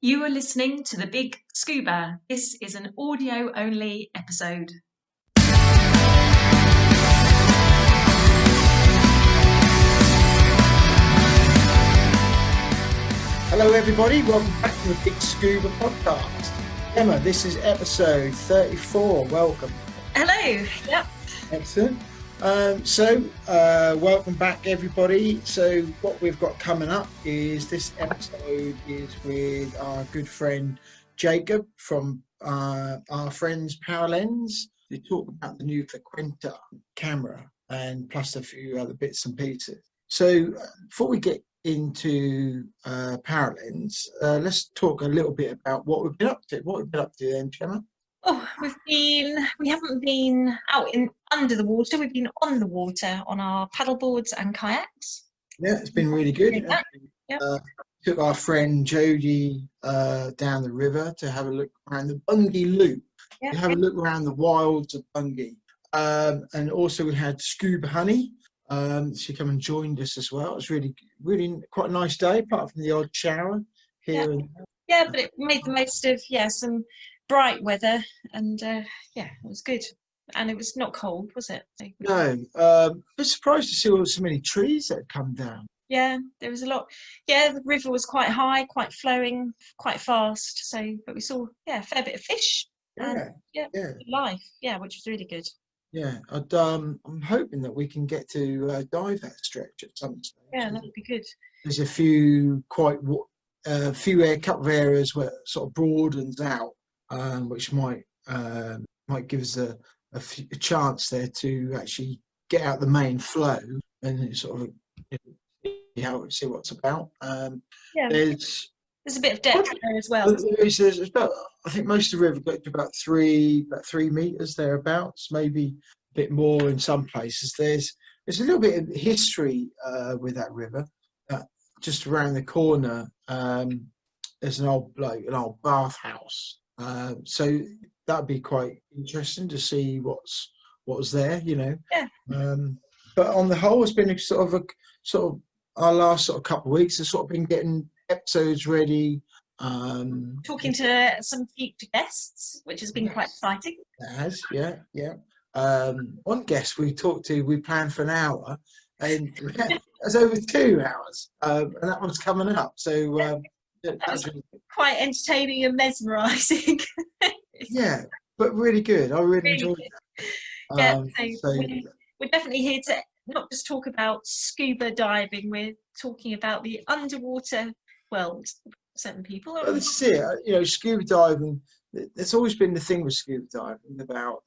You are listening to the Big Scuba. This is an audio-only episode. Hello everybody, welcome back to the Big Scuba Podcast. Emma, this is episode 34, welcome. Hello, yep. Excellent. Welcome back everybody. So what we've got coming up is this episode is with our good friend Jacob from our friends Paralenz. They talk about the new Vaquita camera and plus a few other bits and pieces. So before we get into Paralenz, let's talk a little bit about what we've been up to. What we've been up to then, Gemma? Oh, we haven't been out under the water. We've been on the water on our paddleboards and kayaks. Yeah, it's been really good. Yep. Took our friend Jodie down the river to have a look around the Bungay Loop. Yep. To have a look around the wilds of Bungay. And also we had Scuba Honey. She came and joined us as well. It was really quite a nice day, apart from the odd shower here. Yeah, but it made the most of some bright weather, and it was good. And it was not cold, was it? No, I was surprised to see so many trees that had come down. Yeah, there was a lot. Yeah, the river was quite high, quite flowing, quite fast. So, but we saw a fair bit of fish. And, life. Yeah, which was really good. Yeah, I'm hoping that we can get to dive that stretch at some stage. Yeah, that would be good. There's a few couple of areas where it sort of broadens out, which might give us a chance there to actually get out the main flow and sort of see what's about. There's a bit of depth there as well. There's about, I think most of the river got to about 3 meters thereabouts, maybe a bit more in some places. There's a little bit of history with that river. Just around the corner, there's an old bathhouse. So that'd be quite interesting to see what was there, Yeah. But on the whole, it's been sort of our last sort of couple of weeks has sort of been getting episodes ready. Talking to some future guests, which has been quite exciting. It has, yeah. One guest we talked to, we planned for an hour, and it's over 2 hours, and that one's coming up. So that's really quite entertaining and mesmerising. Yeah, but really good. I really enjoyed that. We're definitely here to not just talk about scuba diving. We're talking about the underwater world. Certain people. That's it. Scuba diving. There's always been the thing with scuba diving about,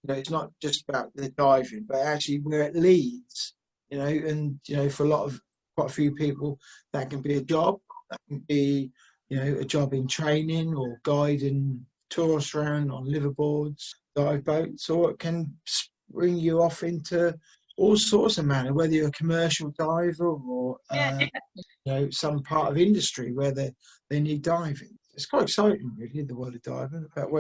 it's not just about the diving, but actually where it leads. And for quite a few people, that can be a job. That can be, a job in training or guiding tourists around on liverboards, dive boats, or it can bring you off into all sorts of manner, whether you're a commercial diver or some part of industry where they need diving. It's quite exciting, really, in the world of diving, about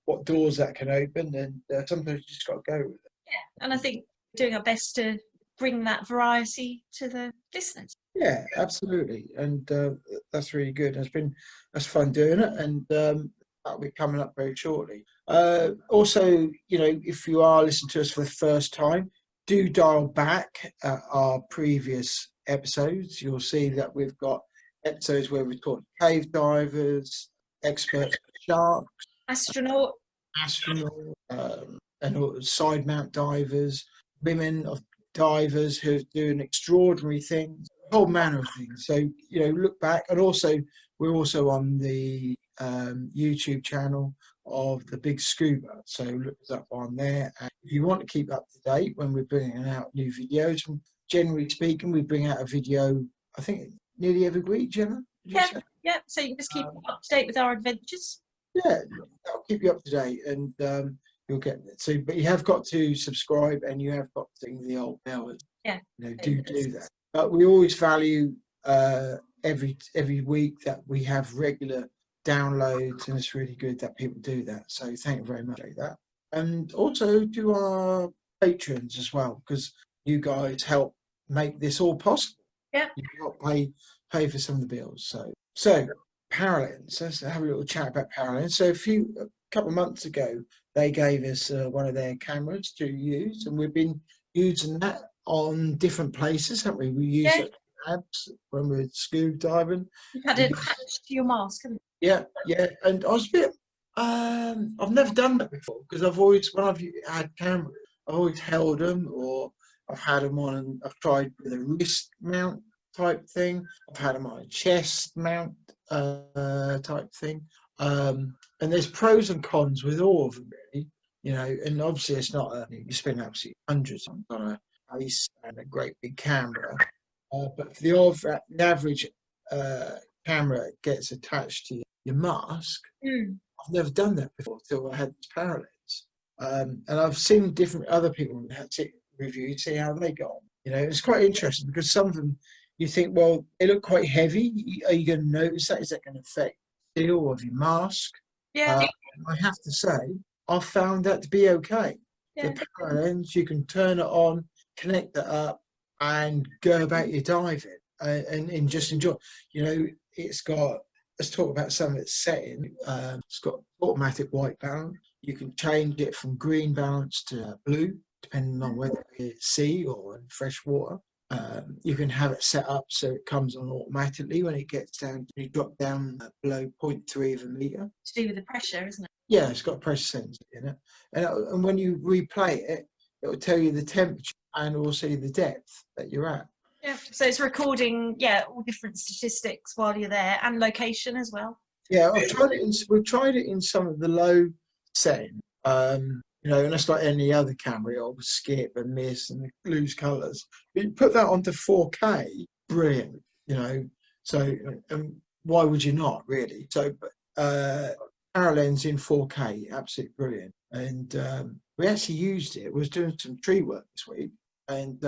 what doors that can open, and sometimes you just got to go with it. Yeah, and I think we're doing our best to bring that variety to the listeners. Yeah, absolutely, and that's really good. That's fun doing it, and that'll be coming up very shortly. Also, if you are listening to us for the first time, do dial back at our previous episodes. You'll see that we've got episodes where we've taught cave divers, experts for sharks, astronaut, and side mount divers, women of divers who are doing extraordinary things, a whole manner of things. So, look back. And also, we're also on the YouTube channel of the Big Scuba, so look us up on there. And if you want to keep up to date when we're bringing out new videos, and generally speaking, we bring out a video, I think, nearly every week, Gemma? Yeah. So you can just keep up to date with our adventures. Yeah, that'll keep you up to date, and you'll get it. So, but you have got to subscribe, and you have got to ding the old bell. Yeah, do that. But we always value every week that we have regular downloads, and it's really good that people do that. So thank you very much for that. And also to our patrons as well, because you guys help make this all possible. Yeah. You help pay for some of the bills. So Paralenz. Let's have a little chat about Paralenz. So a couple of months ago, they gave us one of their cameras to use, and we've been using that on different places, haven't we? We use it abs when we're scuba diving. You've had it attached to your mask, haven't you? Yeah, yeah. And I was a bit, I've never done that before, because when I've had cameras, I've always held them, or I've had them on, and I've tried with a wrist mount type thing. I've had them on a chest mount type thing. And there's pros and cons with all of them, really. And obviously it's not you spend absolutely hundreds on a case and a great big camera. But for the average camera gets attached to your mask, I've never done that before till I had this Paralenz. And I've seen different other people had to review, see how they go on. It's quite interesting, because some of them you think, well, they look quite heavy. Are you going to notice that? Is that going to affect the feel of your mask? Yeah. I have to say, I found that to be okay. Yeah. The Paralenz, you can turn it on, connect it up, and go about your diving and just enjoy. It's got, let's talk about some of its setting. It's got automatic white balance. You can change it from green balance to blue, depending on whether it's sea or in fresh water. You can have it set up so it comes on automatically when it gets down. You drop down below 0.3 of a metre. To do with the pressure, isn't it? Yeah, it's got a pressure sensor in it. And when you replay it, it will tell you the temperature and also the depth that you're at. Yeah, so it's recording, all different statistics while you're there, and location as well. Yeah, we've tried it in some of the low setting. And it's like any other camera, it'll skip and miss and lose colours. But you put that onto 4K, brilliant. So why would you not, really? So Paralenz in 4K, absolutely brilliant. And we actually used it. We was doing some tree work this week, and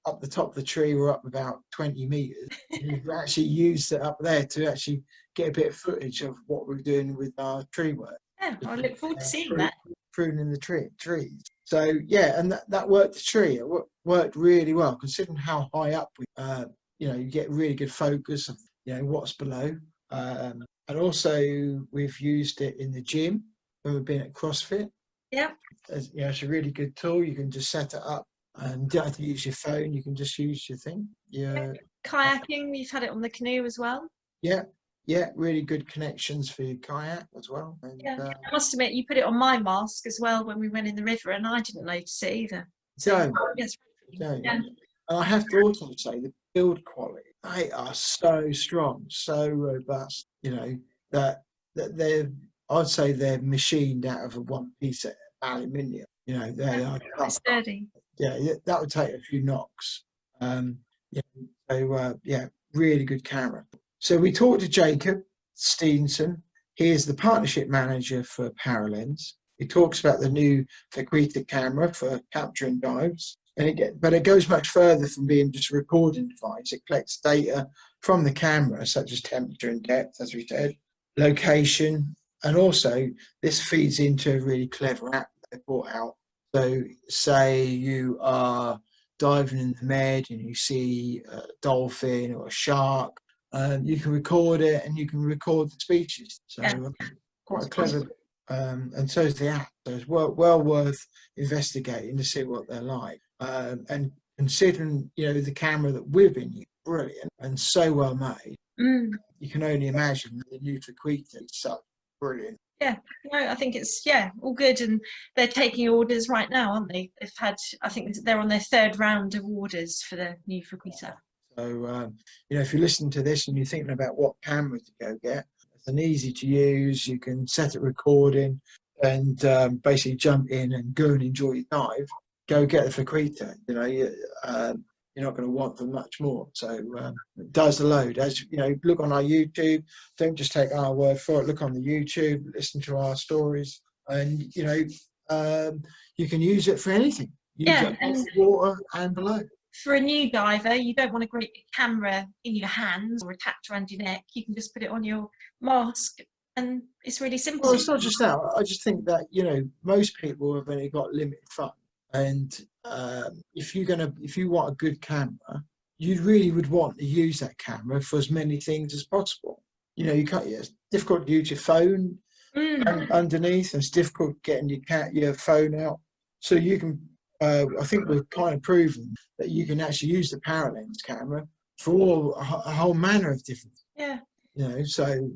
up the top of the tree, we're up about 20 metres. We actually used it up there to actually get a bit of footage of what we're doing with our tree work. Yeah, I look forward to seeing that. Pruning the trees. So yeah, and that worked the tree. It worked really well, considering how high up you get really good focus of what's below. And also we've used it in the gym when we've been at CrossFit. Yeah. It's a really good tool. You can just set it up and you don't have to use your phone. You can just use your thing. Yeah. Kayaking, we've had it on the canoe as well. Yeah, really good connections for your kayak as well. And, I must admit, you put it on my mask as well when we went in the river, and I didn't notice it either. So, yes. And I have to also say the build quality, they are so strong, so robust, that I'd say they're machined out of a one piece of aluminium. They are sturdy. Yeah, that would take a few knocks. Really good camera. So we talked to Jacob Steensen. He is the partnership manager for Paralenz. He talks about the new Vaquita camera for capturing dives. But it goes much further from being just a recording device. It collects data from the camera, such as temperature and depth, as we said, location, and also this feeds into a really clever app they brought out. So say you are diving in the Med and you see a dolphin or a shark, you can record it and you can record the species. So quite clever. And so is the app. So it's well worth investigating to see what they're like. And considering, the camera that we've been using, brilliant and so well made, you can only imagine the new Vaquita is so brilliant. Yeah, I think it's all good, and they're taking orders right now, aren't they? They've had, I think they're on their third round of orders for the new Vaquita. So if you're listening to this and you're thinking about what camera to go get, it's an easy to use. You can set it recording and basically jump in and go and enjoy your dive. Go get the Vaquita. You're not going to want them much more. So it does the load. As look on our YouTube. Don't just take our word for it. Look on the YouTube. Listen to our stories, and you can use it for anything. Use it in water and below. For a new diver, you don't want a great big camera in your hands or attached around your neck. You can just put it on your mask, and it's really simple. Well, it's not just that. I just think that most people have only got limited funds. And if you want a good camera, you really would want to use that camera for as many things as possible. you know, you can't. It's difficult to use your phone underneath, and it's difficult getting your phone out. So you can. I think we've kind of proven that you can actually use the Paralenz camera for a whole manner of different. Yeah. You know, so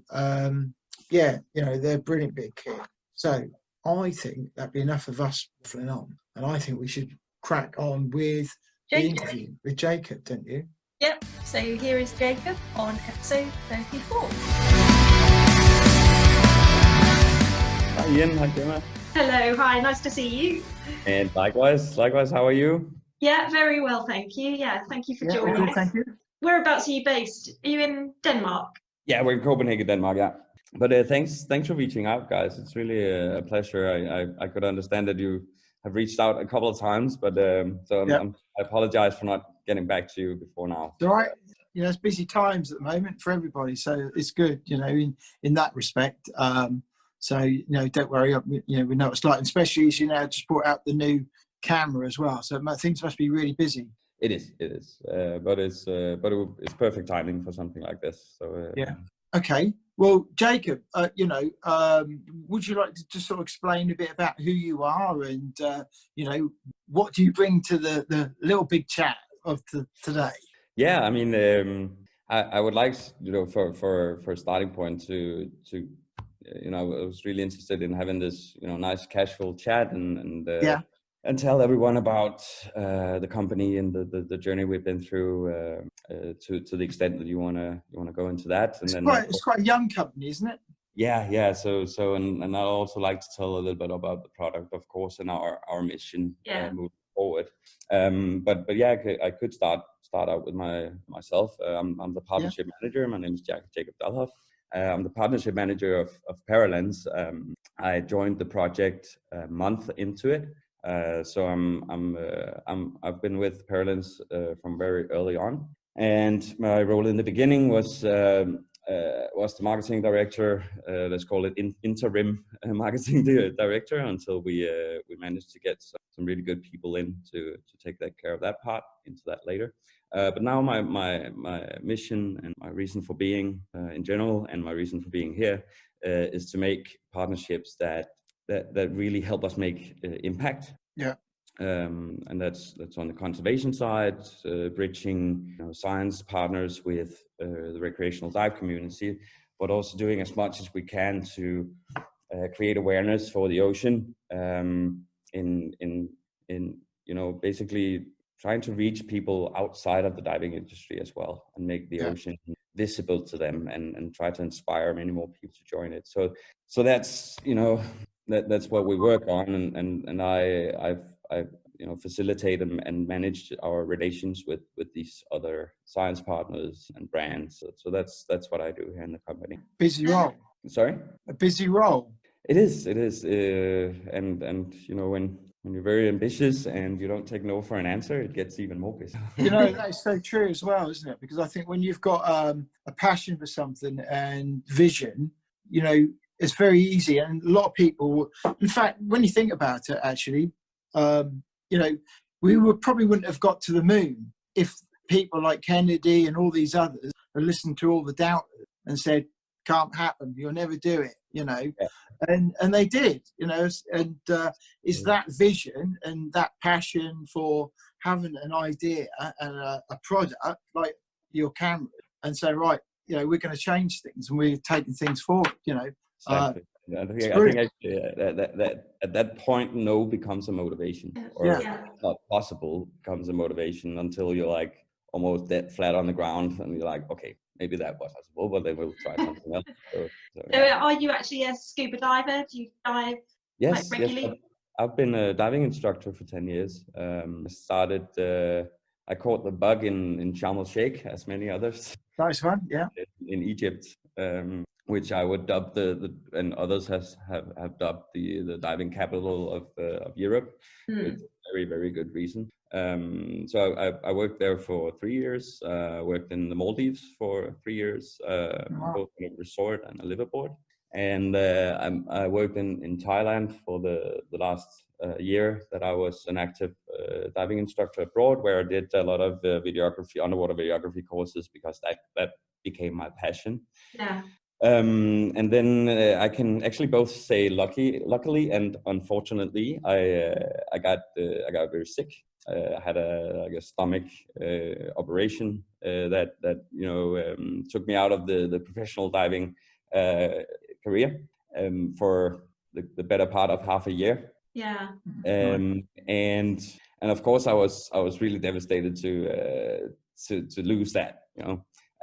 yeah, you know, they're a brilliant bit of kit. So I think that'd be enough of us waffling on, and I think we should crack on with the interview with Jacob, don't you? Yep. So here is Jacob on episode 34. Hi Ian, hi Gemma. Hello, hi, nice to see you. And likewise, how are you? Yeah, very well, thank you. Yeah, thank you for joining us. Thank you. Whereabouts are you based? Are you in Denmark? Yeah, we're in Copenhagen, Denmark, yeah. But thanks for reaching out, guys. It's really a pleasure. I could understand that you have reached out a couple of times, but I apologize for not getting back to you before now. It's all right. You know, it's busy times at the moment for everybody, so it's good, you know, in that respect. So, you know, don't worry, you know, we know what it's like, especially as you now just brought out the new camera as well. So things must be really busy. It is, but it's perfect timing for something like this. So yeah. Okay. Well, Jacob, you know, would you like to just sort of explain a bit about who you are and, you know, what do you bring to the little big chat of today? Yeah, I mean, I would like, you know, for a starting point to you know, I was really interested in having this, you know, nice casual chat and tell everyone about the company and the journey we've been through to the extent that you wanna go into that. And it's quite a young company, isn't it? Yeah. So and I'd also like to tell a little bit about the product, of course, and our mission moving forward. But yeah, I could start out with myself. I'm the partnership manager. My name is Jacob Steensen. I'm the partnership manager of Paralenz. I joined the project a month into it. So I've been with Paralenz from very early on, and my role in the beginning was the marketing director. Let's call it interim marketing director until we managed to get some really good people in to take care of that part. Into that later. But now my mission and my reason for being in general, and my reason for being here is to make partnerships that really help us make impact. Yeah. And that's on the conservation side, bridging, you know, science partners with the recreational dive community, but also doing as much as we can to create awareness for the ocean. In you know, basically trying to reach people outside of the diving industry as well, and make the ocean visible to them, and try to inspire many more people to join it. So that's, you know, that's what we work on, and I've you know, facilitate and managed our relations with these other science partners and brands. So that's what I do here in the company. Busy role. Sorry? A busy role. It is, and you know, when you're very ambitious and you don't take no for an answer, it gets even more busy. You know, that's so true as well, isn't it? Because I think when you've got a passion for something and vision, you know, it's very easy. And a lot of people, in fact, when you think about it, actually, you know, we probably wouldn't have got to the moon if people like Kennedy and all these others had listened to all the doubters and said, can't happen, you'll never do it, you know. And they did, you know, and it's that vision and that passion for having an idea and a product like your camera, and say, right, you know, we're going to change things and we're taking things forward, you know. Exactly. I think actually that at that point, no becomes a motivation, or it's not possible becomes a motivation until you're like almost dead flat on the ground, and you're like, okay, maybe that was possible, but then we'll try something else. So are you actually a scuba diver? Do you dive regularly? Yes. I've been a diving instructor for 10 years. I caught the bug in Sharm el-Sheikh, as many others. Nice one, yeah. In Egypt, which I would dub and others have dubbed the diving capital of Europe, with very, very good reason. So I worked there for 3 years, worked in the Maldives for 3 years, both in a resort and a liveaboard. And I worked in Thailand for the last year that I was an active diving instructor abroad, where I did a lot of videography, underwater videography courses, because that became my passion. Yeah. And then I can actually both say luckily and unfortunately, I got very sick. I had a stomach operation that took me out of the professional diving career for the better part of half a year. Yeah. And of course I was really devastated to lose that,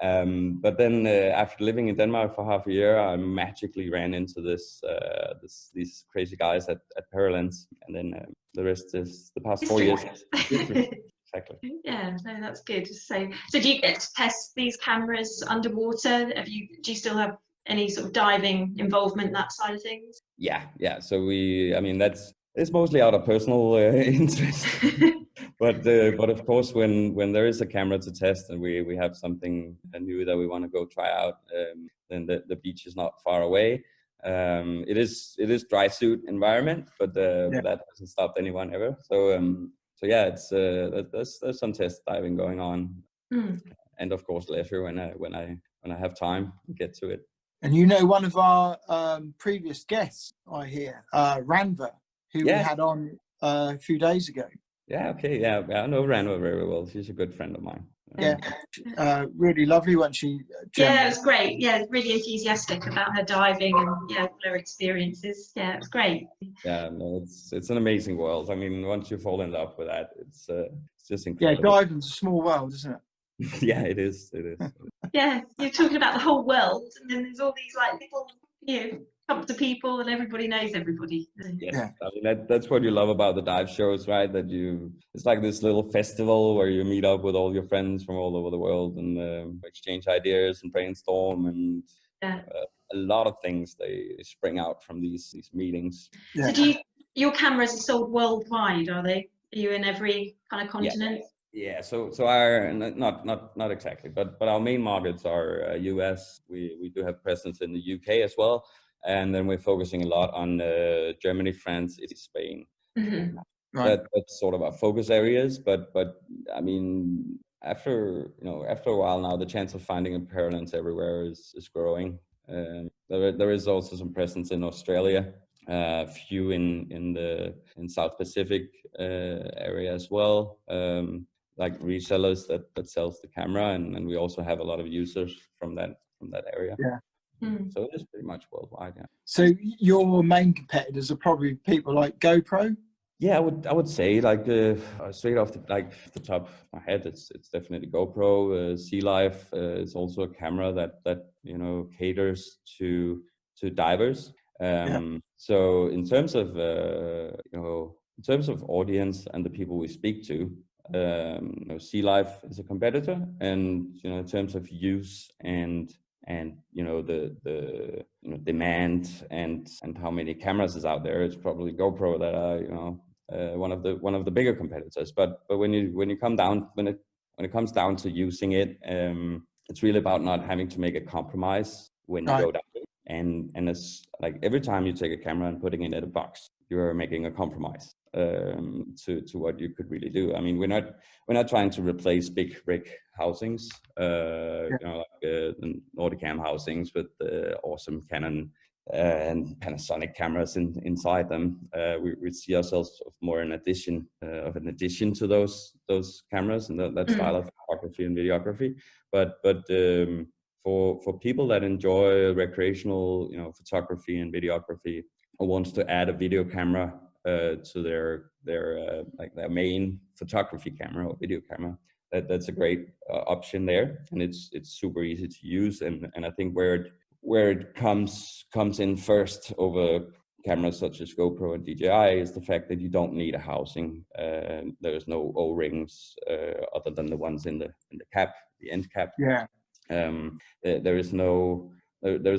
but then after living in Denmark for half a year, I magically ran into these crazy guys at Paralenz, and then the rest is the past 4 years. Exactly. Yeah, no, that's good. So do you get to test these cameras underwater? Do you still have any sort of diving involvement, that side of things? Yeah. So it's mostly out of personal interest. But of course, when there is a camera to test and we have something new that we want to go try out, then the beach is not far away. It is dry suit environment, but that hasn't stopped anyone ever. So yeah, it's there's some test diving going on, and of course leisure when I have time to get to it. And one of our previous guests, I hear, Ranva, who we had on a few days ago. Yeah, okay, yeah, I know Ranva very well. She's a good friend of mine. Yeah, really lovely, wasn't she? Yeah, it was great. Yeah, really enthusiastic about her diving and her experiences. Yeah, it was great. Yeah, no, it's an amazing world. I mean, once you fall in love with that, it's just incredible. Yeah, diving's a small world, isn't it? Yeah, it is. Yeah, you're talking about the whole world, and then there's all these little, come to people, and everybody knows everybody. Yeah. I mean that's what you love about the dive shows, right? It's like this little festival where you meet up with all your friends from all over the world and exchange ideas and brainstorm, and a lot of things they spring out from these meetings. Yeah. So your cameras are sold worldwide, are they? Are you in every kind of continent? Yeah, so our not exactly, but our main markets are US. We do have presence in the UK as well, and then we're focusing a lot on Germany, France, Italy, Spain. Mm-hmm. Right. That's sort of our focus areas. But I mean, after a while now, the chance of finding a Paralenz everywhere is growing. There is also some presence in Australia. Few in South Pacific area as well, like resellers that sells the camera, and we also have a lot of users from that area. Yeah. So it is pretty much worldwide. Yeah. So your main competitors are probably people like GoPro. Yeah, I would say like straight off the top of my head, it's definitely GoPro. Sea Life is also a camera that caters to divers. So in terms of audience and the people we speak to, Sea Life is a competitor, and in terms of use and the demand and how many cameras is out there, it's probably GoPro that are one of the bigger competitors. But when it comes down to using it, it's really about not having to make a compromise when you go down. And it's like every time you take a camera and putting it in a box, you're making a compromise to what you could really do. I mean, we're not trying to replace big rig housings, like the Nordicam housings with the awesome Canon and Panasonic cameras inside them. We see ourselves more in addition to those cameras and that style of photography and videography. But for people that enjoy recreational, photography and videography, or wants to add a video camera to their main photography camera or video camera, that's a great option there, and it's super easy to use. And I think where it comes in first over cameras such as GoPro and DJI is the fact that you don't need a housing. There's no O-rings other than the ones in the cap, the end cap. Yeah. There's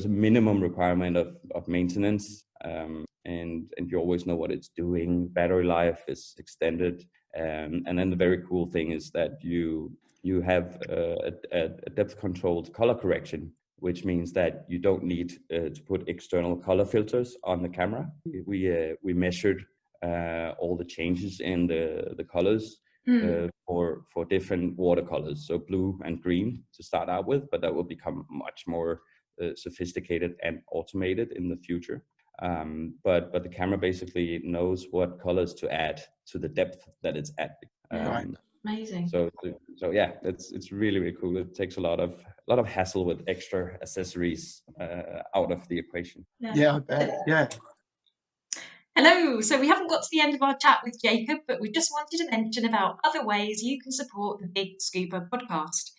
a minimum requirement of maintenance, and you always know what it's doing. Battery life is extended, and then the very cool thing is that you have a depth controlled color correction, which means that you don't need to put external color filters on the camera. We measured all the changes in the colors for different watercolors, so blue and green to start out with, but that will become much more sophisticated and automated in the future. But the camera basically knows what colors to add to the depth that it's at. Right. Amazing. So yeah, it's really, really cool. It takes a lot of hassle with extra accessories out of the equation. Yeah, I bet. Yeah. Hello. So we haven't got to the end of our chat with Jacob, but we just wanted to mention about other ways you can support the Big Scuba podcast.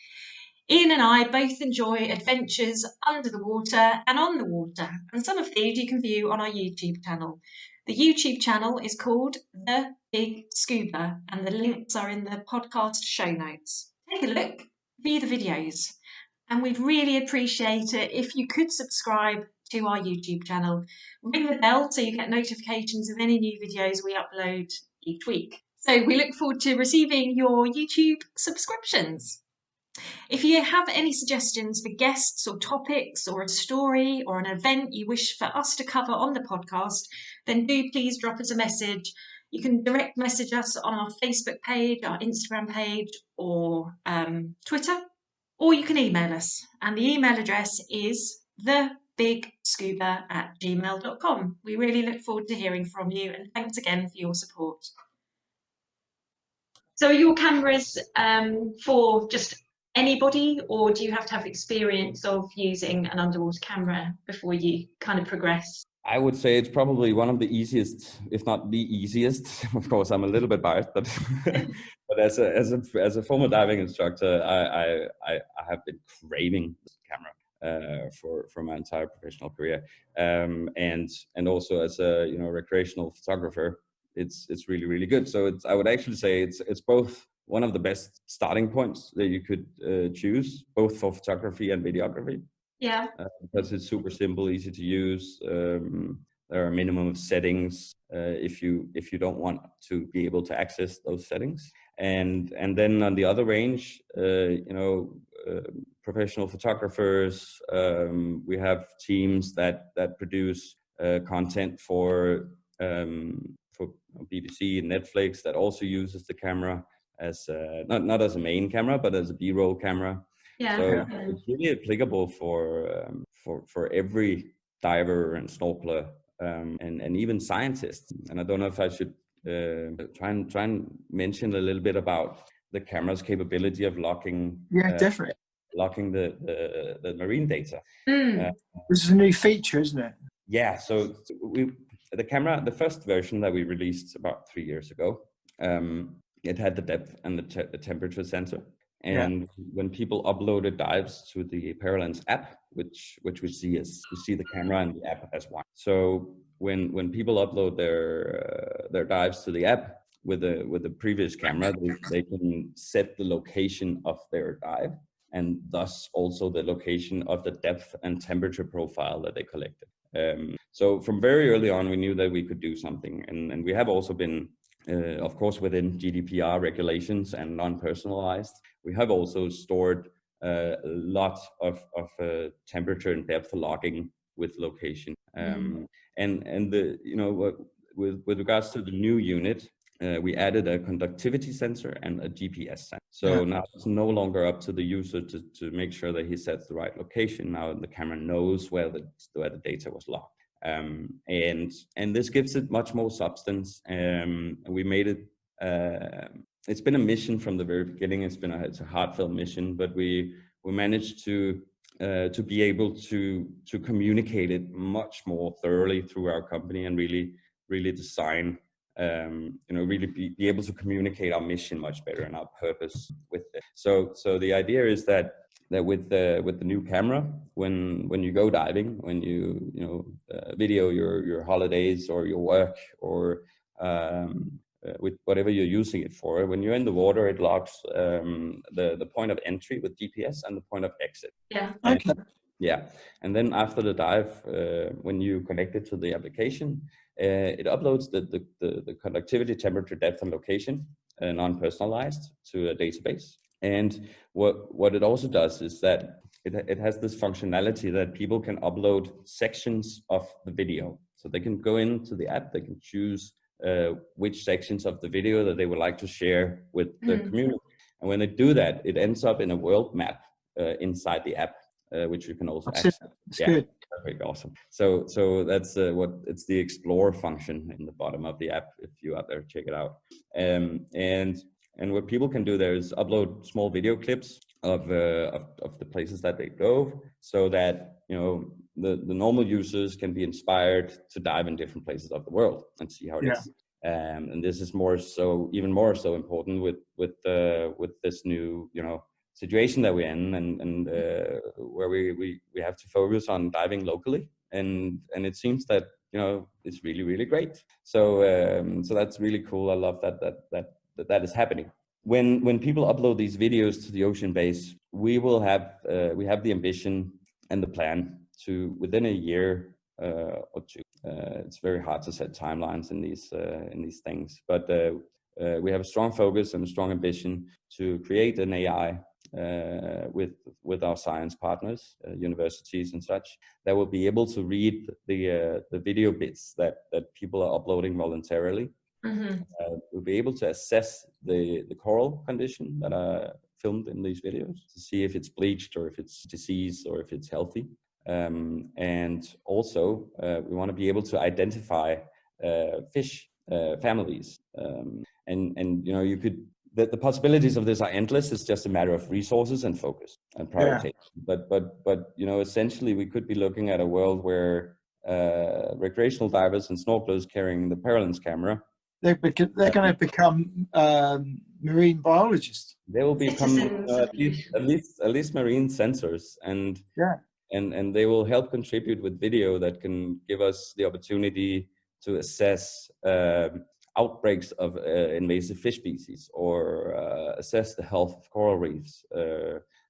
Ian and I both enjoy adventures under the water and on the water, and some of these you can view on our YouTube channel. The YouTube channel is called TheBiGScuba, and the links are in the podcast show notes. Take a look, view the videos, and we'd really appreciate it if you could subscribe to our YouTube channel. Ring the bell so you get notifications of any new videos we upload each week. So we look forward to receiving your YouTube subscriptions. If you have any suggestions for guests or topics or a story or an event you wish for us to cover on the podcast, then do please drop us a message. You can direct message us on our Facebook page, our Instagram page, or Twitter, or you can email us. And the email address is TheBiGScuba@gmail.com. We really look forward to hearing from you, and thanks again for your support. So are your cameras for just anybody, or do you have to have experience of using an underwater camera before you kind of progress? I would say it's probably one of the easiest, if not the easiest. Of course, I'm a little bit biased, but but as a former diving instructor, I have been craving this camera for my entire professional career, and also as a recreational photographer, it's really, really good. So I would actually say it's both one of the best starting points that you could choose, both for photography and videography. Yeah. Because it's super simple, easy to use. There are a minimum of settings if you don't want to be able to access those settings. And then on the other range, professional photographers, we have teams that produce content for BBC and Netflix that also uses the camera as not as a main camera, but as a B-roll camera. Yeah. So it's really applicable for every diver and snorkeler and even scientists. And I don't know if I should try and mention a little bit about the camera's capability of locking. Yeah, definitely. Locking the marine data. This is a new feature, isn't it? Yeah. So the first version that we released about 3 years ago, it had the depth and the temperature sensor. And when people uploaded dives to the Paralenz app, which we see the camera and the app as one. So when people upload their dives to the app with the previous camera, they can set the location of their dive, and thus also the location of the depth and temperature profile that they collected. So from very early on, we knew that we could do something, and we have also been, of course, within GDPR regulations and non-personalized. We have also stored a lot of temperature and depth logging with location. And with regards to the new unit, we added a conductivity sensor and a GPS sensor. So now it's no longer up to the user to make sure that he sets the right location. Now the camera knows where the data was logged. And this gives it much more substance. We made it. It's been a mission from the very beginning. It's a heartfelt mission, but we managed to be able to communicate it much more thoroughly through our company and really design. Really be able to communicate our mission much better and our purpose with it. So the idea is that with the new camera, when you go diving, when you video your holidays or your work or with whatever you're using it for, when you're in the water, it logs the point of entry with GPS and the point of exit. Yeah. Okay. Yeah, and then after the dive, when you connect it to the application, it uploads the conductivity, temperature, depth, and location, non-personalized, to a database. And what it also does is that it has this functionality that people can upload sections of the video. So they can go into the app, they can choose which sections of the video that they would like to share with the community. And when they do that, it ends up in a world map inside the app. which you can also access. It's good. Perfect, awesome. So that's it's the explore function in the bottom of the app. If you out there, check it out. And what people can do there is upload small video clips of the places that they drove, so that the normal users can be inspired to dive in different places of the world and see how it is. And this is even more so important with this new situation that we're in, and where we have to focus on diving locally, and it seems that it's really, really great. So that's really cool. I love that is happening. When people upload these videos to the ocean base, we have the ambition and the plan to, within a year or two. It's very hard to set timelines in these things, but we have a strong focus and a strong ambition to create an AI with our science partners, universities and such, that will be able to read the video bits that people are uploading voluntarily. We'll be able to assess the coral condition that are filmed in these videos to see if it's bleached or if it's diseased or if it's healthy. And also we want to be able to identify fish families. And you could, the possibilities of this are endless. It's just a matter of resources and focus and prioritization. But essentially we could be looking at a world where recreational divers and snorkelers carrying the Paralenz camera, they're going to become marine biologists. They will become at least marine sensors, and they will help contribute with video that can give us the opportunity to assess outbreaks of invasive fish species, or assess the health of coral reefs.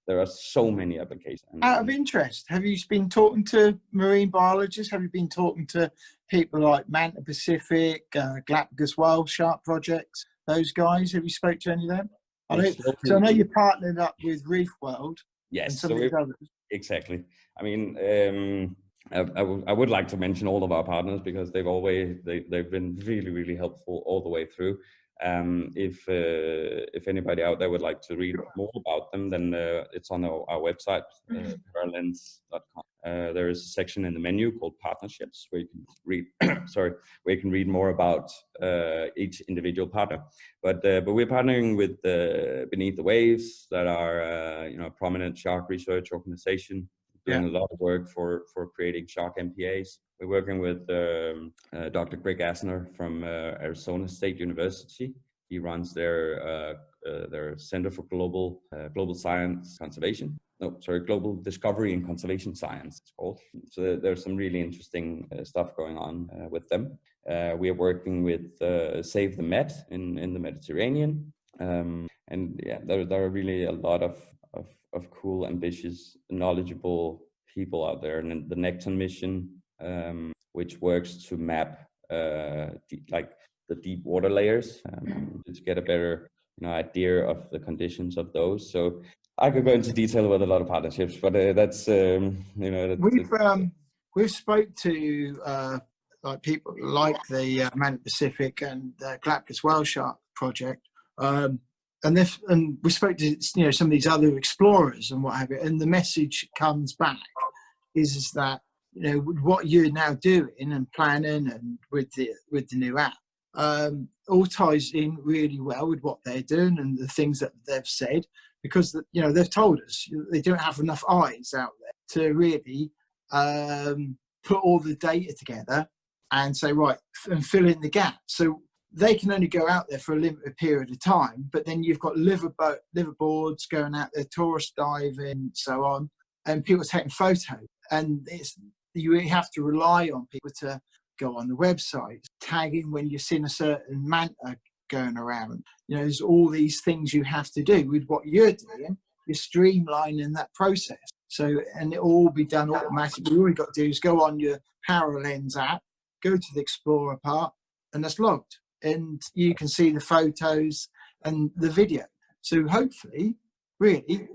There are so many applications. Out of interest, have you been talking to marine biologists? Have you been talking to people like Manta Pacific, Galapagos Whale Shark Projects, those guys? Have you spoke to any of them? I know you're partnered up with Reef World. Yes, and some of the others. Exactly. I mean, I would like to mention all of our partners, because they've been really, really helpful all the way through. If anybody out there would like to read more about them, then it's on our website, paralenz.com. There is a section in the menu called partnerships, where you can read where you can read more about each individual partner. But we're partnering with Beneath the Waves, that are a prominent shark research organization, doing a lot of work for creating shark MPAs. We're working with Dr. Greg Asner from Arizona State University. He runs their Center for Global Science Conservation. Global Discovery and Conservation Science, it's called. So there's some really interesting stuff going on with them. We are working with Save the Med in the Mediterranean. There are really a lot of cool, ambitious, knowledgeable people out there. And the Necton mission, which works to map the deep water layers, to get a better idea of the conditions of those. So I could go into detail about a lot of partnerships, but that's we've spoke to like people like the Manta Pacific and Galapagos Whale Shark Project, and we spoke to some of these other explorers and what have you, and the message comes back is that what you're now doing and planning, and with the new app, all ties in really well with what they're doing and the things that they've said, because they've told us they don't have enough eyes out there to really put all the data together and say, right, and fill in the gap. So they can only go out there for a limited period of time, but then you've got liverboards going out there, tourist diving, so on, and people taking photos. And you have to rely on people to go on the website, tagging when you've seen a certain manta going around. There's all these things you have to do. With what you're doing, you're streamlining that process. So, and it all be done automatically. All you've got to do is go on your Paralenz app, go to the Explorer part, and that's logged. And you can see the photos and the video. So hopefully, really,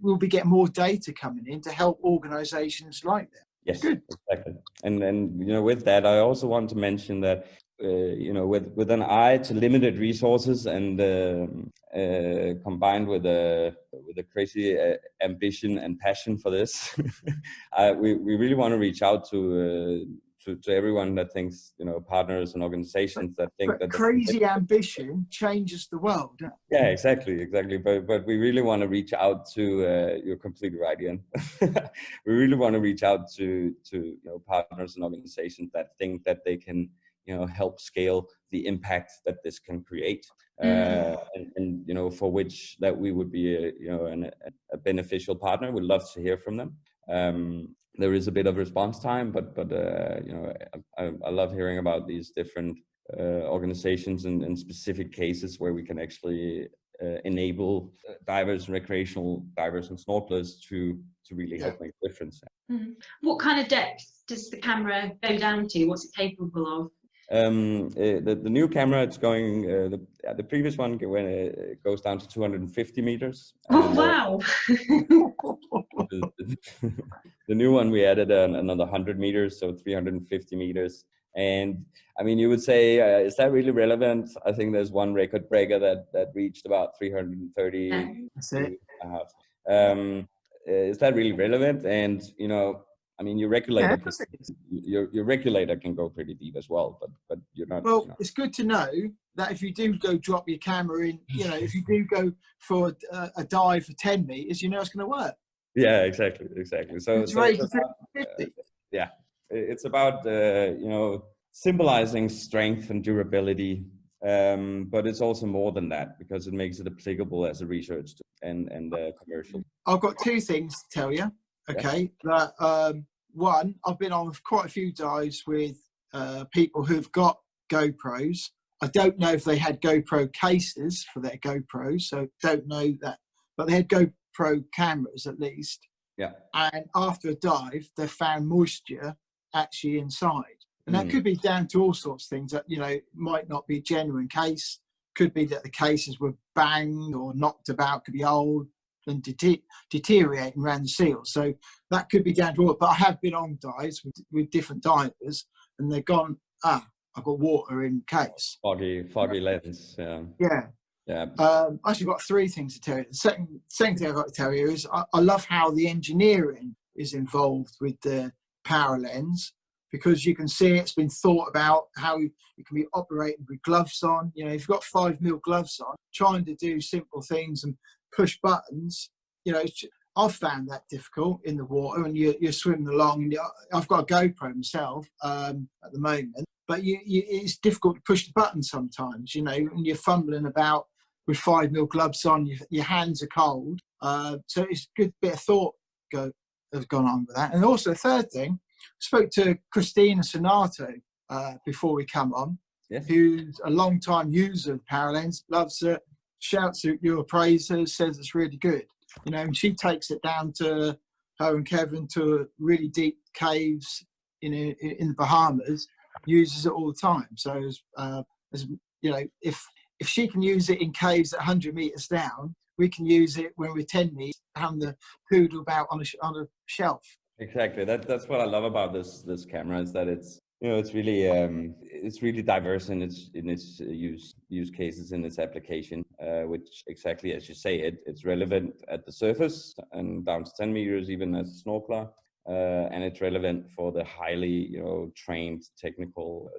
we'll be getting more data coming in to help organisations like that. Yes, good. Exactly. And with that, I also want to mention that with an eye to limited resources and combined with a crazy ambition and passion for this. We really want to reach out to everyone that thinks, partners and organizations that think that crazy ambition changes the world. Yeah, exactly. But we really want to reach out to. You're completely right, Ian. We really want to reach out to partners and organizations that think that they can help scale the impact that this can create, and for which that we would be a beneficial partner. We'd love to hear from them. There is a bit of response time, but I love hearing about these different organizations and specific cases where we can actually enable divers, recreational divers and snorkelers to really help make a difference. What kind of depth does the camera go down to? What's it capable of? The new camera, it's going, the previous one when it goes down to 250 meters. Oh, wow. The new one, we added another 100 meters, so 350 meters. And I mean, you would say, is that really relevant? I think there's one record breaker that reached about 330. That's it. Is that really relevant? And I mean, your regulator, your regulator can go pretty deep as well, but you're not. Well, it's good to know that if you do go drop your camera in, if you do go for a dive for 10 meters, it's going to work. Yeah, exactly. So it's raised to 350. Yeah, it's about symbolizing strength and durability, but it's also more than that because it makes it applicable as a research and commercial. I've got two things to tell you. Okay, that one, I've been on quite a few dives with people who've got GoPros. I don't know if they had GoPro cases for their GoPros, so don't know that, but they had GoPro cameras at least. Yeah. And after a dive, they found moisture actually inside, and that could be down to all sorts of things. That might not be a genuine case. Could be that the cases were banged or knocked about. Could be old and deteriorating around the seals. So that could be down to water. But I have been on dives with different divers, and they've gone, I've got water in case. Foggy lens. Yeah. I actually got three things to tell you. The second thing I've got to tell you is I love how the engineering is involved with the Paralenz, because you can see it's been thought about how it can be operated with gloves on. If you've got 5mm gloves on, trying to do simple things and push buttons, I've found that difficult in the water, and you're swimming along, and I've got a GoPro myself at the moment, but it's difficult to push the button sometimes, and you're fumbling about with 5mm gloves on, your hands are cold, so it's a good bit of thought has gone on with that. And also the third thing, I spoke to Christina Sonato before we come on, who's a long time user of Paralenz, loves it, shouts at your praises, says it's really good, and she takes it down to her and Kevin to really deep caves in the Bahamas, uses it all the time. So if she can use it in caves at 100 meters down, we can use it when we're 10 meters having the poodle about on a shelf. Exactly. That's what I love about this camera, is that it's it's really diverse in its use cases, in its application, which exactly as you say, it's relevant at the surface and down to 10 meters, even as a snorkeler, and it's relevant for the highly trained technical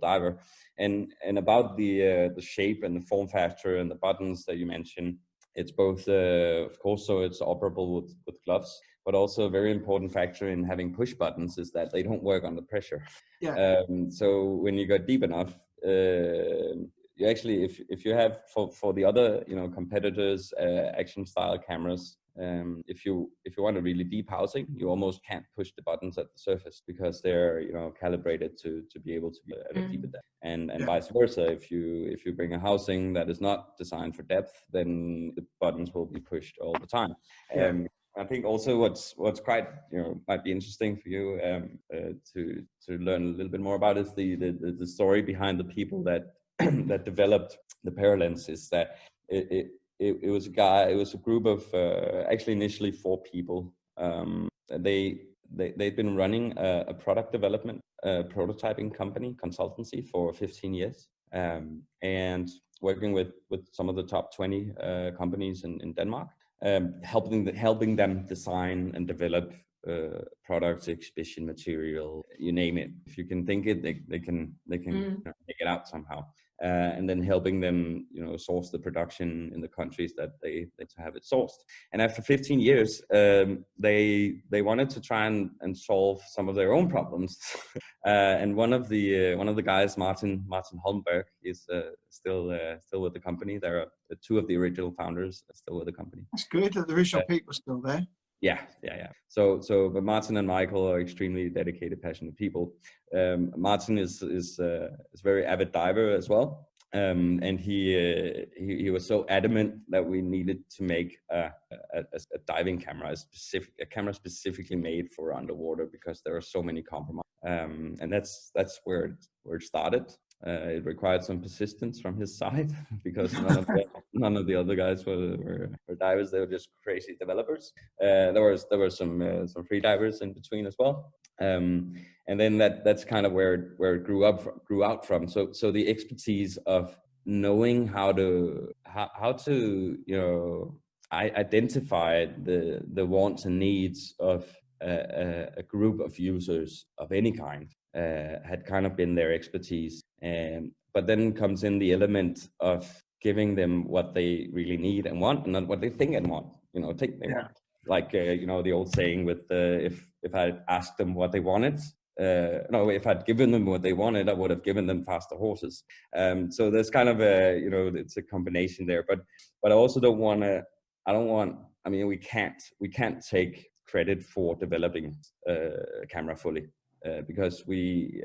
diver. And about the shape and the form factor and the buttons that you mentioned, it's both of course, so it's operable with gloves, but also a very important factor in having push buttons is that they don't work under pressure. Yeah. So when you go deep enough, you actually, if you have for the other competitors action style cameras, if you want a really deep housing, you almost can't push the buttons at the surface because they're calibrated to be able to be at a deeper depth, and vice versa. If you bring a housing that is not designed for depth, then the buttons will be pushed all the time. I think also what's quite might be interesting for you to learn a little bit more about is the story behind the people that that developed the Paralenz. Is that it was a group of actually initially 4 people. They'd been running a product development prototyping company consultancy for 15 years, and working with some of the top 20 companies in Denmark. helping them design and develop products, exhibition material, you name it. If you can think it, they can make it out somehow. And then helping them, source the production in the countries that they have it sourced. And after 15 years, they wanted to try and solve some of their own problems. And one of the guys, Martin Holmberg, is still with the company. There are two of the original founders still with the company. That's good that the original people are still there. Yeah. So, but Martin and Michael are extremely dedicated, passionate people. Martin is a very avid diver as well, and he was so adamant that we needed to make a diving camera, a camera specifically made for underwater, because there are so many compromises. And that's where it started. It required some persistence from his side, because none of the other guys were divers. They were just crazy developers. There were some free divers in between as well. And then that's kind of where it grew out from. So the expertise of knowing how to identify the wants and needs of a group of users of any kind had kind of been their expertise. But then comes in the element of giving them what they really need and want, and not what they think and want. Want. Like the old saying with if I asked them what they wanted, if I'd given them what they wanted, I would have given them faster horses. So there's kind of it's a combination there. But I also don't want to. I mean, we can't take credit for developing a camera fully, because we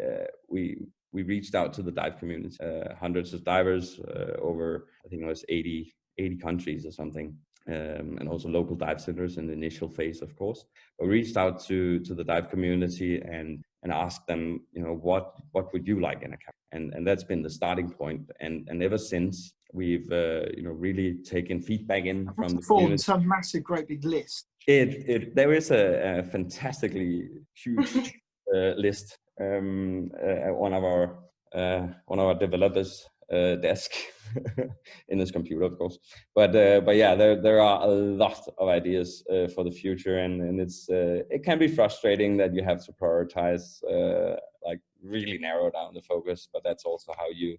reached out to the dive community, hundreds of divers over, I think it was 80 countries or something, and also local dive centers in the initial phase, of course. But we reached out to the dive community and asked them, what would you like in a camera? And that's been the starting point. And ever since, we've really taken feedback in from the community. Some massive, great big list. There is a fantastically huge list on our developers' desk in his computer, of course. But yeah, there are a lot of ideas for the future, and it can be frustrating that you have to prioritize, like really narrow down the focus. But that's also how you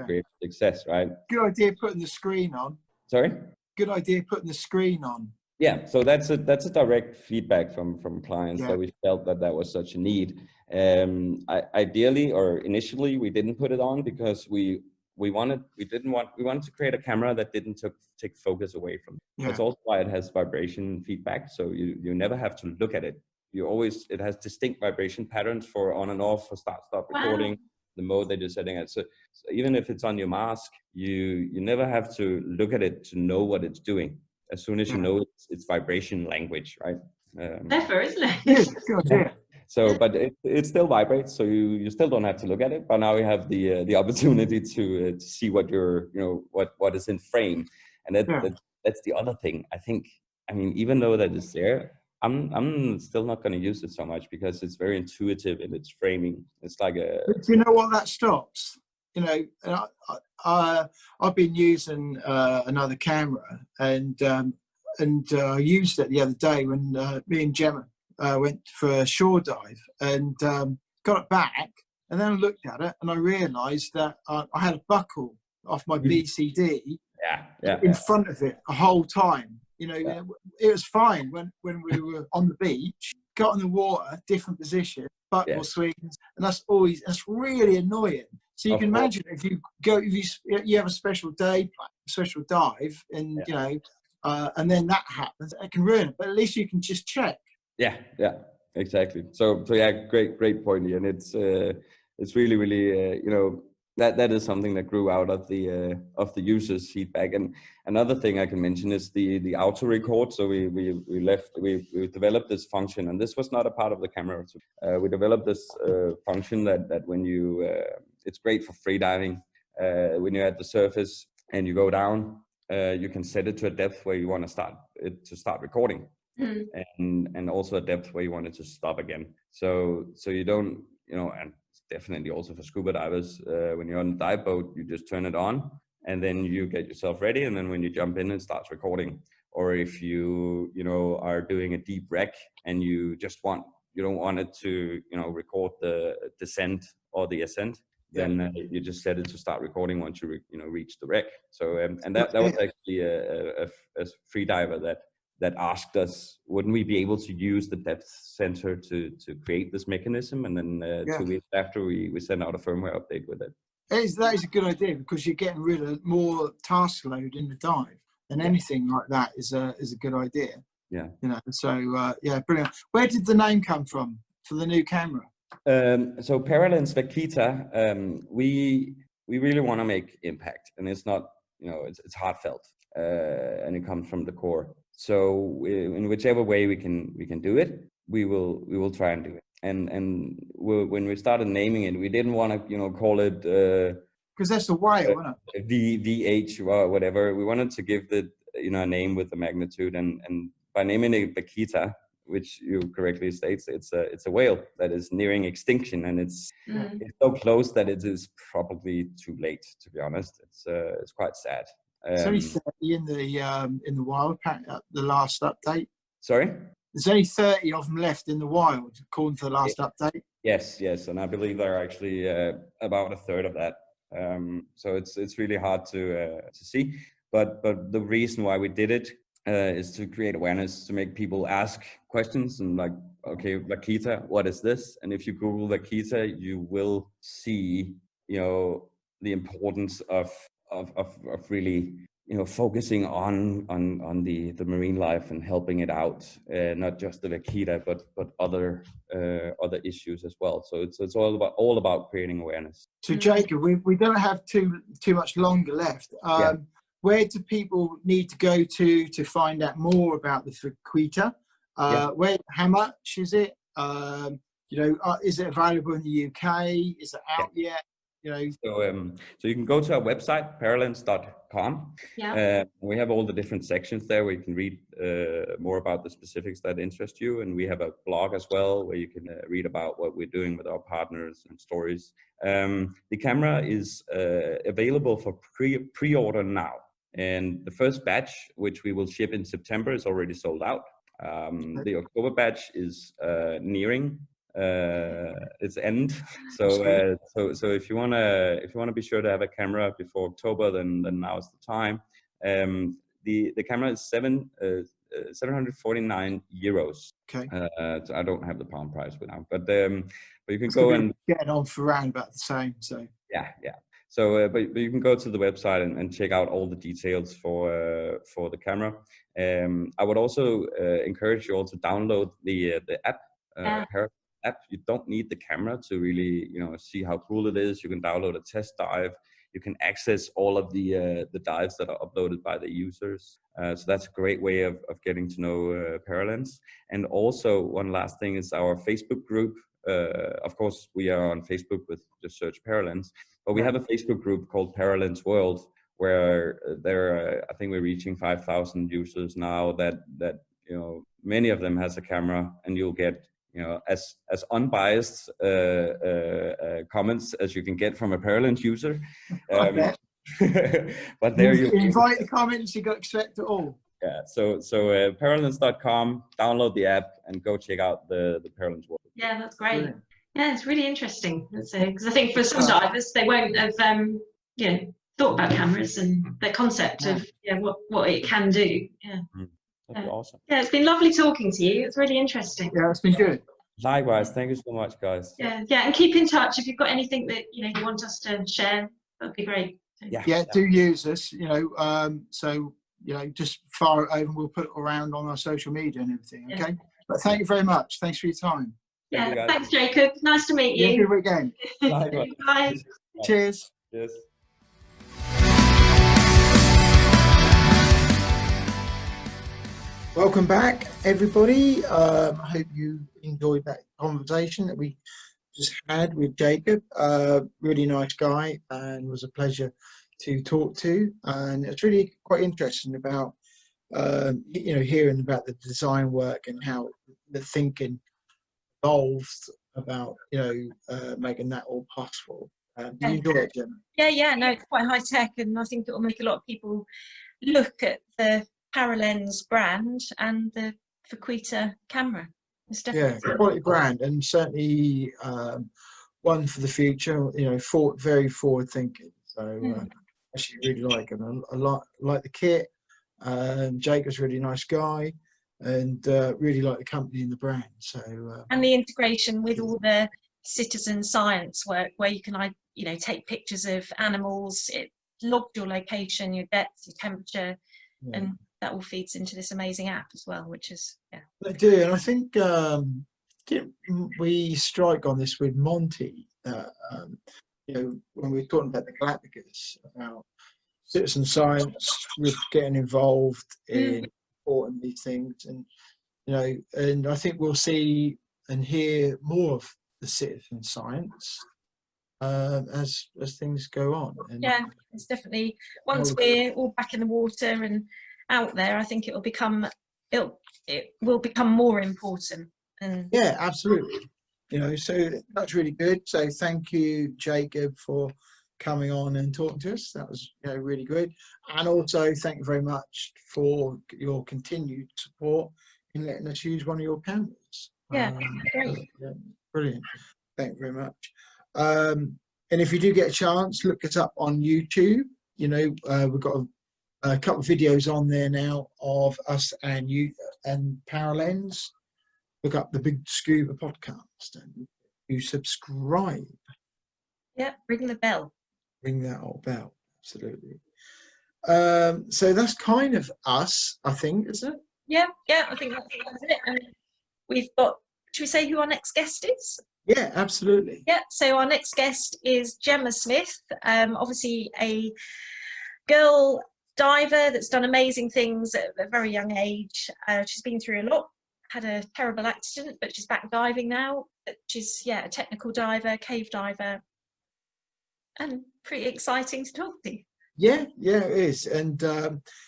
create success, right? Good idea putting the screen on. Sorry? Good idea putting the screen on. Yeah, so that's a direct feedback from clients that we felt that was such a need. Ideally, or initially, we didn't put it on because we wanted to create a camera that didn't take focus away from it. Yeah. That's also why it has vibration feedback, so you never have to look at it. It has distinct vibration patterns for on and off, for start stop recording, the mode that you're setting it. So even if it's on your mask, you never have to look at it to know what it's doing. As soon as you know it's vibration language, right? Clever, isn't it? Yeah. So, but it still vibrates, so you still don't have to look at it. But now you have the opportunity to see what what is in frame, and that's the other thing. I mean, even though that is there, I'm still not going to use it so much because it's very intuitive in its framing. It's like But do you know what that stops? I've been using another camera, and I used it the other day when me and Gemma went for a shore dive, and got it back, and then I looked at it and I realised that I had a buckle off my BCD in front of it the whole time. It was fine when we were on the beach, got in the water, different position, buckle swings, and that's really annoying. So you can imagine if you have a special day, special dive, and and then that happens, it can ruin it. But at least you can just check. Yeah, exactly. So yeah, great point, Ian. It's really that is something that grew out of the users' feedback. And another thing I can mention is the auto record. So we developed this function, and this was not a part of the camera. We developed this function that when you it's great for free diving. When you're at the surface and you go down, you can set it to a depth where you want to start recording. And also a depth where you want it to stop again. So you don't, and definitely also for scuba divers, when you're on a dive boat, you just turn it on and then you get yourself ready. And then when you jump in, it starts recording. or if you are doing a deep wreck and you don't want it to record the descent or the ascent, then you just set it to start recording once you reach the wreck. So and that was actually a free diver that asked us, wouldn't we be able to use the depth sensor to create this mechanism? And then 2 weeks after, we sent out a firmware update with it. That is a good idea, because you're getting rid of more task load in the dive, and anything like that is a good idea. Yeah. So brilliant. Where did the name come from for the new camera? So Paralenz Vaquita, we really want to make impact, and it's not, it's heartfelt, and it comes from the core. So in whichever way we can do it, we will try and do it. And when we started naming it, we didn't want to call it because that's a whale, isn't it? VH or whatever. We wanted to give the a name with the magnitude, and by naming it Vaquita, which you correctly states, it's a whale that is nearing extinction, and it's so close that it is probably too late, to be honest. It's quite sad. There's only 30 in the wild, the last update. Sorry? There's only 30 of them left in the wild, according to the last update. Yes, and I believe there are actually about a third of that. So it's really hard to see. But the reason why we did it is to create awareness, to make people ask questions and like, okay, Vaquita, what is this? And if you Google Vaquita, you will see, the importance of really, focusing on the marine life and helping it out, not just the Vaquita, but other issues as well. So it's all about creating awareness. So Jacob, we don't have too much longer left. Where do people need to go to find out more about the Vaquita? How much is it? Is it available in the UK? Is it out yet? So you can go to our website, paralenz.com. We have all the different sections there where you can read more about the specifics that interest you, and we have a blog as well where you can read about what we're doing with our partners and stories. The camera is available for pre-order now, and the first batch, which we will ship in September, is already sold out. The October batch is nearing its end. So if you wanna be sure to have a camera before October, then now is the time. The camera is 749 euros. Okay. So I don't have the pound price now, but you can go and get on for around about the same. So yeah. So but you can go to the website and check out all the details for the camera. I would also encourage you all to download the app. App. You don't need the camera to really see how cool it is. You can download a test dive. You can access all of the dives that are uploaded by the users. So that's a great way of getting to know Paralenz. And also one last thing is our Facebook group. Of course, we are on Facebook with just search Paralenz, but we have a Facebook group called Paralenz World, where I think we're reaching 5,000 users now. That many of them has a camera, and you'll get as unbiased comments as you can get from a Paralenz user. But there you invite the comments, you got to expect it all. Yeah, so paralenz.com, download the app and go check out the Paralenz World. Yeah, that's great. Brilliant. Yeah, it's really interesting. Because I think for some divers, they won't have thought about cameras and the concept of what it can do. Yeah. That'd be awesome. Yeah, it's been lovely talking to you. It's really interesting. Yeah, it's been good. Likewise, thank you so much, guys. Yeah, and keep in touch if you've got anything that you want us to share. That'd be great. Yeah, do use us. So just fire it over. We'll put it around on our social media and everything. Okay. Yeah. But thank you very much. Thanks for your time. Yeah, thanks, Jacob. Nice to meet you. Yeah, good weekend. Bye. Cheers. Cheers. Welcome back, everybody. I hope you enjoyed that conversation that we just had with Jacob. Really nice guy, and was a pleasure to talk to. And it's really quite interesting about hearing about the design work and how the thinking evolved about making that all possible. Do you enjoy it, Gemma? Yeah. No, it's quite high tech, and I think it will make a lot of people look at the Paralenz brand and the Vaquita camera. It's definitely quality brand, and certainly one for the future. You know, very forward thinking. So actually really like them. I like the kit. Jacob's a really nice guy, and really like the company and the brand. So and the integration with all the citizen science work, where you can take pictures of animals. It logged your location, your depth, your temperature, and that all feeds into this amazing app as well, which is They do, and I think we strike on this with Monty. You know, when we were talking about the Galapagos, about citizen science with getting involved in supporting these things, and you know, and I think we'll see and hear more of the citizen science as things go on. And it's definitely, once we're all back in the water and out there, I think it will become more important. And absolutely. You know, so that's really good. So thank you, Jacob, for coming on and talking to us. That was really good. And also thank you very much for your continued support in letting us use one of your cameras. Great. Brilliant. Thank you very much. And if you do get a chance, look us up on YouTube. You know, we've got a couple of videos on there now of us and you and Paralenz. Look up the BiGScubaPodcast and you subscribe. Ring the bell. Ring that old bell, absolutely. So that's kind of us, I think, isn't it? I think that's it. And we've got, should we say who our next guest is? Yeah, absolutely. So our next guest is Gemma Smith, obviously a girl diver that's done amazing things at a very young age. She's been through a lot, had a terrible accident, but she's back diving now. She's a technical diver, cave diver, and pretty exciting to talk to. Yeah, it is, and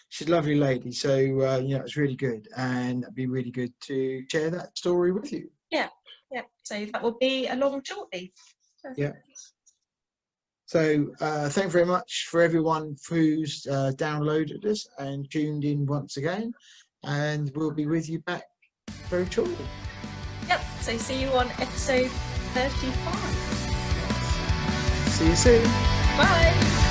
she's a lovely lady. So it's really good, and it'd be really good to share that story with you. So that will be along shortly. So thank you very much for everyone who's downloaded us and tuned in once again, and we'll be with you back very shortly. So see you on episode 35. See you soon. Bye.